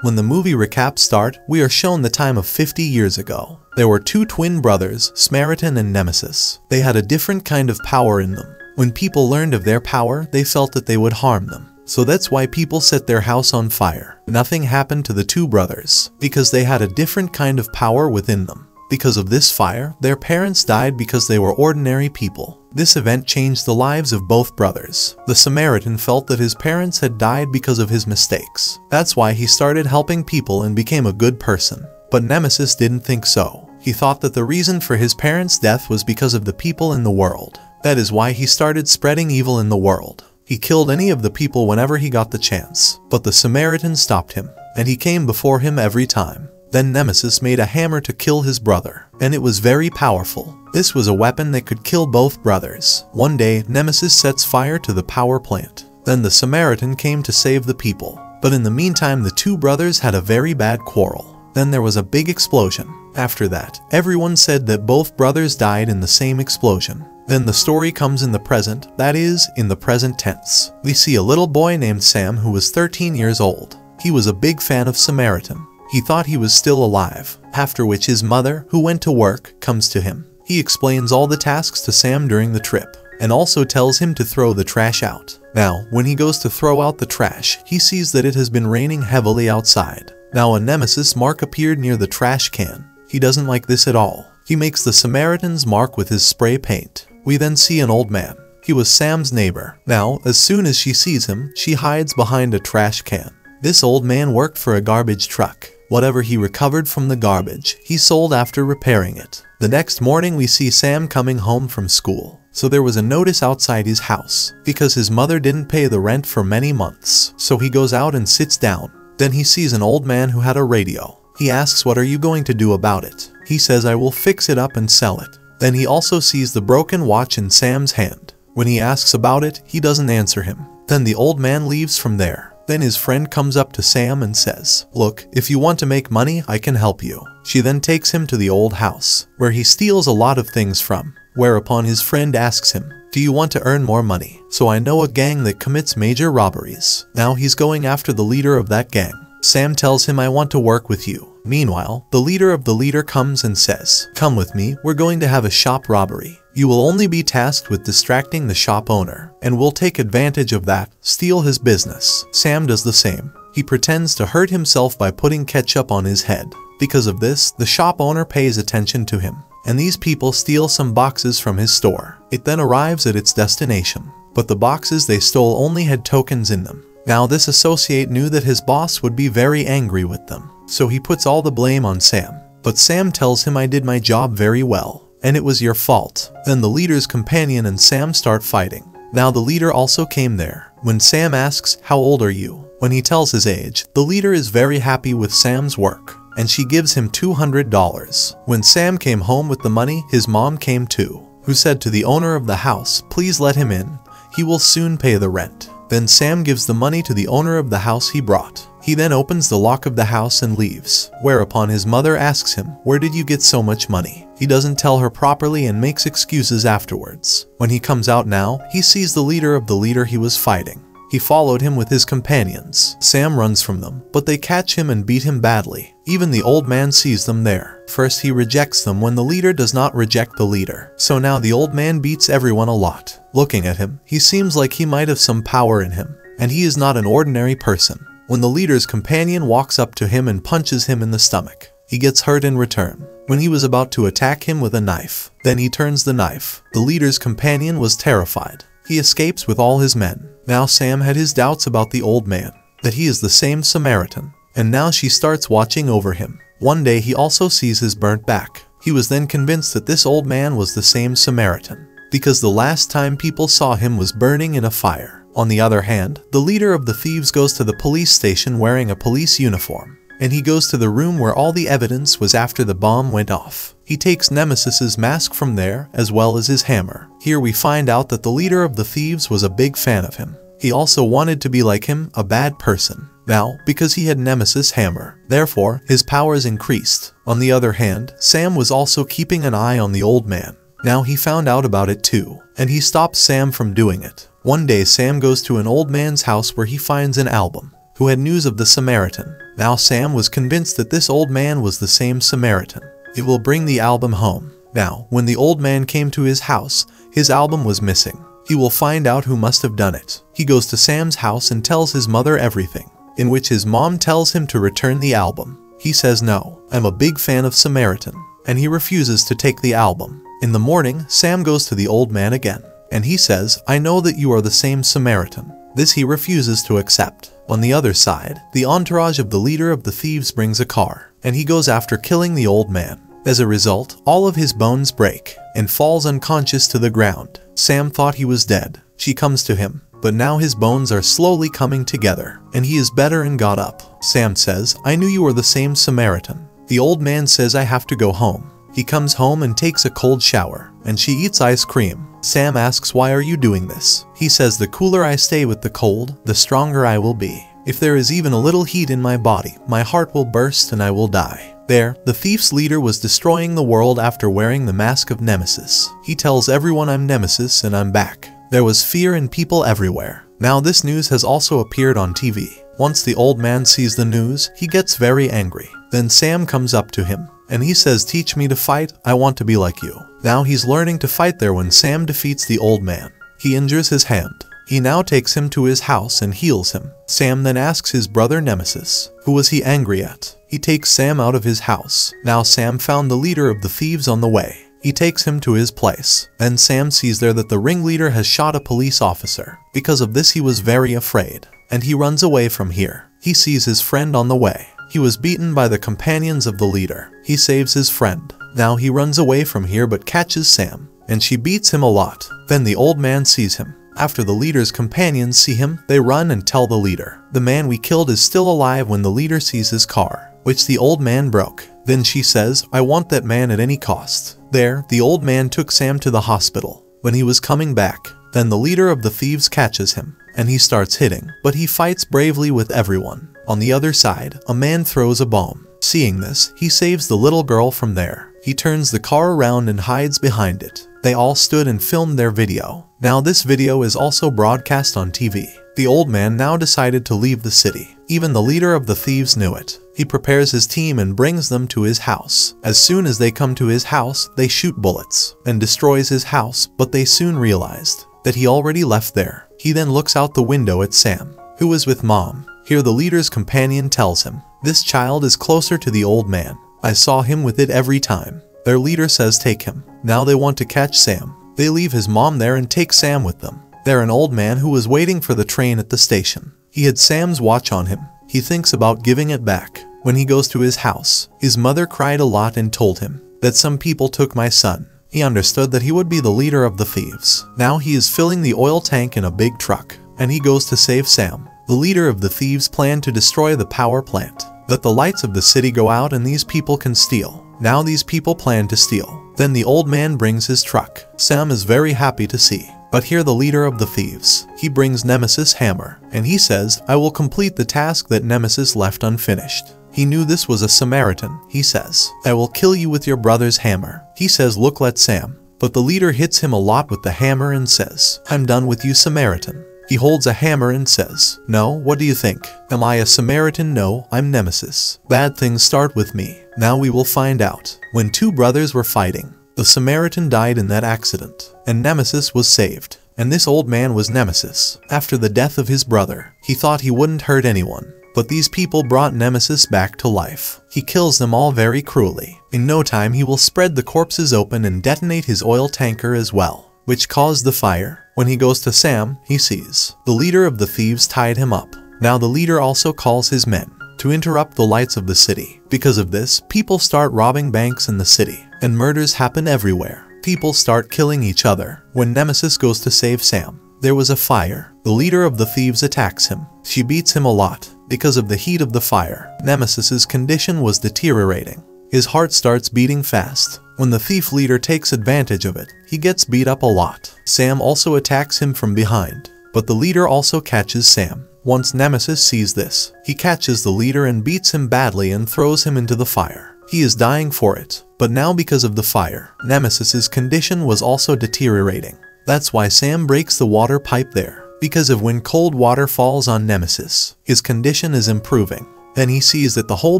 When the movie recaps start, we are shown the time of 50 years ago. There were two twin brothers, Samaritan and Nemesis. They had a different kind of power in them. When people learned of their power, they felt that they would harm them. So that's why people set their house on fire. Nothing happened to the two brothers, because they had a different kind of power within them. Because of this fire, their parents died because they were ordinary people. This event changed the lives of both brothers. The Samaritan felt that his parents had died because of his mistakes. That's why he started helping people and became a good person. But Nemesis didn't think so. He thought that the reason for his parents' death was because of the people in the world. That is why he started spreading evil in the world. He killed any of the people whenever he got the chance. But the Samaritan stopped him, and he came before him every time. Then Nemesis made a hammer to kill his brother, and it was very powerful. This was a weapon that could kill both brothers. One day, Nemesis sets fire to the power plant. Then the Samaritan came to save the people. But in the meantime, the two brothers had a very bad quarrel. Then there was a big explosion. After that, everyone said that both brothers died in the same explosion. Then the story comes in the present, that is, in the present tense. We see a little boy named Sam who was 13 years old. He was a big fan of Samaritan. He thought he was still alive, after which his mother, who went to work, comes to him. He explains all the tasks to Sam during the trip, and also tells him to throw the trash out. Now, when he goes to throw out the trash, he sees that it has been raining heavily outside. Now a Nemesis mark appeared near the trash can. He doesn't like this at all. He makes the Samaritan's mark with his spray paint. We then see an old man. He was Sam's neighbor. Now, as soon as she sees him, she hides behind a trash can. This old man worked for a garbage truck. Whatever he recovered from the garbage, he sold after repairing it. The next morning we see Sam coming home from school. So there was a notice outside his house, because his mother didn't pay the rent for many months. So he goes out and sits down. Then he sees an old man who had a radio. He asks, "What are you going to do about it?" He says, "I will fix it up and sell it." Then he also sees the broken watch in Sam's hand. When he asks about it, he doesn't answer him. Then the old man leaves from there. Then his friend comes up to Sam and says, "Look, if you want to make money, I can help you." She then takes him to the old house, where he steals a lot of things from. Whereupon his friend asks him, "Do you want to earn more money?" "So I know a gang that commits major robberies." Now he's going after the leader of that gang. Sam tells him, "I want to work with you." Meanwhile, the leader of the leader comes and says, "Come with me, we're going to have a shop robbery. You will only be tasked with distracting the shop owner, and we'll take advantage of that, steal his business." Sam does the same. He pretends to hurt himself by putting ketchup on his head. Because of this, the shop owner pays attention to him, and these people steal some boxes from his store. It then arrives at its destination, but the boxes they stole only had tokens in them. Now this associate knew that his boss would be very angry with them, so he puts all the blame on Sam. But Sam tells him, "I did my job very well, and it was your fault." Then the leader's companion and Sam start fighting. Now the leader also came there. When Sam asks, "How old are you?" When he tells his age, the leader is very happy with Sam's work, and she gives him $200. When Sam came home with the money, his mom came too, who said to the owner of the house, "Please let him in. He will soon pay the rent." Then Sam gives the money to the owner of the house he brought. He then opens the lock of the house and leaves, whereupon his mother asks him, "Where did you get so much money?" He doesn't tell her properly and makes excuses afterwards. When he comes out now, he sees the leader of the leader he was fighting. He followed him with his companions. Sam runs from them, but they catch him and beat him badly. Even the old man sees them there. First he rejects them when the leader does not reject the leader. So now the old man beats everyone a lot. Looking at him, he seems like he might have some power in him, and he is not an ordinary person. When the leader's companion walks up to him and punches him in the stomach, he gets hurt in return. When he was about to attack him with a knife, then he turns the knife. The leader's companion was terrified. He escapes with all his men. Now Sam had his doubts about the old man, that he is the same Samaritan, and now she starts watching over him. One day he also sees his burnt back. He was then convinced that this old man was the same Samaritan, because the last time people saw him was burning in a fire. On the other hand, the leader of the thieves goes to the police station wearing a police uniform, and he goes to the room where all the evidence was after the bomb went off. He takes Nemesis's mask from there, as well as his hammer. Here we find out that the leader of the thieves was a big fan of him. He also wanted to be like him, a bad person. Now, because he had Nemesis' hammer, therefore, his powers increased. On the other hand, Sam was also keeping an eye on the old man. Now he found out about it too, and he stops Sam from doing it. One day Sam goes to an old man's house where he finds an album, who had news of the Samaritan. Now Sam was convinced that this old man was the same Samaritan. It will bring the album home. Now, when the old man came to his house, his album was missing. He will find out who must have done it. He goes to Sam's house and tells his mother everything, in which his mom tells him to return the album. He says no, I'm a big fan of Samaritan, and he refuses to take the album. In the morning, Sam goes to the old man again, and he says, I know that you are the same Samaritan. This he refuses to accept. On the other side, the entourage of the leader of the thieves brings a car, and he goes after killing the old man. As a result, all of his bones break, and falls unconscious to the ground. Sam thought he was dead. She comes to him, but now his bones are slowly coming together, and he is better and got up. Sam says, I knew you were the same Samaritan. The old man says I have to go home. He comes home and takes a cold shower, and she eats ice cream. Sam asks, why are you doing this? He says, the cooler I stay with the cold, the stronger I will be. If there is even a little heat in my body, my heart will burst and I will die. There, the thief's leader was destroying the world after wearing the mask of Nemesis. He tells everyone I'm Nemesis and I'm back. There was fear in people everywhere. Now this news has also appeared on TV. Once the old man sees the news, he gets very angry. Then Sam comes up to him, and he says, teach me to fight, I want to be like you. Now he's learning to fight there when Sam defeats the old man. He injures his hand. He now takes him to his house and heals him. Sam then asks his brother Nemesis, who was he angry at? He takes Sam out of his house. Now Sam found the leader of the thieves on the way. He takes him to his place. Then Sam sees there that the ringleader has shot a police officer. Because of this he was very afraid, and he runs away from here. He sees his friend on the way. He was beaten by the companions of the leader. He saves his friend. Now he runs away from here but catches Sam, and she beats him a lot. Then the old man sees him. After the leader's companions see him, they run and tell the leader, the man we killed is still alive when the leader sees his car, which the old man broke. Then she says, I want that man at any cost. There, the old man took Sam to the hospital. When he was coming back, then the leader of the thieves catches him, and he starts hitting, but he fights bravely with everyone. On the other side, a man throws a bomb. Seeing this, he saves the little girl from there. He turns the car around and hides behind it. They all stood and filmed their video. Now this video is also broadcast on TV. The old man now decided to leave the city. Even the leader of the thieves knew it. He prepares his team and brings them to his house. As soon as they come to his house, they shoot bullets and destroys his house, but they soon realized that he already left there. He then looks out the window at Sam, who is with mom. Here the leader's companion tells him, this child is closer to the old man. I saw him with it every time. Their leader says take him. Now they want to catch Sam. They leave his mom there and take Sam with them. They're an old man who was waiting for the train at the station. He had Sam's watch on him. He thinks about giving it back. When he goes to his house, his mother cried a lot and told him that some people took my son. He understood that he would be the leader of the thieves. Now he is filling the oil tank in a big truck, and he goes to save Sam. The leader of the thieves planned to destroy the power plant, that the lights of the city go out and these people can steal. Now these people plan to steal. Then the old man brings his truck. Sam is very happy to see. But here the leader of the thieves, he brings Nemesis' hammer, and he says, I will complete the task that Nemesis left unfinished. He knew this was a Samaritan. He says, I will kill you with your brother's hammer. He says, look, let Sam. But the leader hits him a lot with the hammer and says, I'm done with you, Samaritan. He holds a hammer and says, no, what do you think? Am I a Samaritan? No, I'm Nemesis. Bad things start with me. Now we will find out. When two brothers were fighting, the Samaritan died in that accident, and Nemesis was saved. And this old man was Nemesis. After the death of his brother, he thought he wouldn't hurt anyone. But these people brought Nemesis back to life. He kills them all very cruelly. In no time he will spread the corpses open and detonate his oil tanker as well, which caused the fire. When he goes to Sam, he sees the leader of the thieves tied him up. Now the leader also calls his men to interrupt the lights of the city. Because of this, people start robbing banks in the city, and murders happen everywhere. People start killing each other. When Nemesis goes to save Sam, there was a fire. The leader of the thieves attacks him. She beats him a lot. Because of the heat of the fire, Nemesis's condition was deteriorating. His heart starts beating fast. When the thief leader takes advantage of it, he gets beat up a lot. Sam also attacks him from behind, but the leader also catches Sam. Once Nemesis sees this, he catches the leader and beats him badly and throws him into the fire. He is dying for it, but now because of the fire, Nemesis's condition was also deteriorating. That's why Sam breaks the water pipe there. Because of when cold water falls on Nemesis, his condition is improving. Then he sees that the whole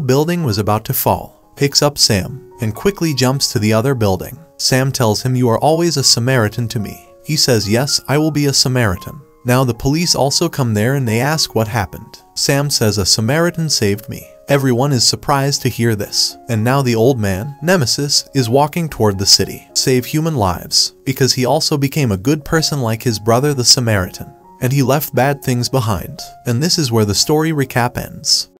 building was about to fall, picks up Sam, and quickly jumps to the other building. Sam tells him, "You are always a Samaritan to me." He says, "Yes, I will be a Samaritan." Now the police also come there and they ask what happened. Sam says, "A Samaritan saved me." Everyone is surprised to hear this. And now the old man, Nemesis, is walking toward the city. Save human lives, because he also became a good person like his brother the Samaritan. And he left bad things behind. And this is where the story recap ends.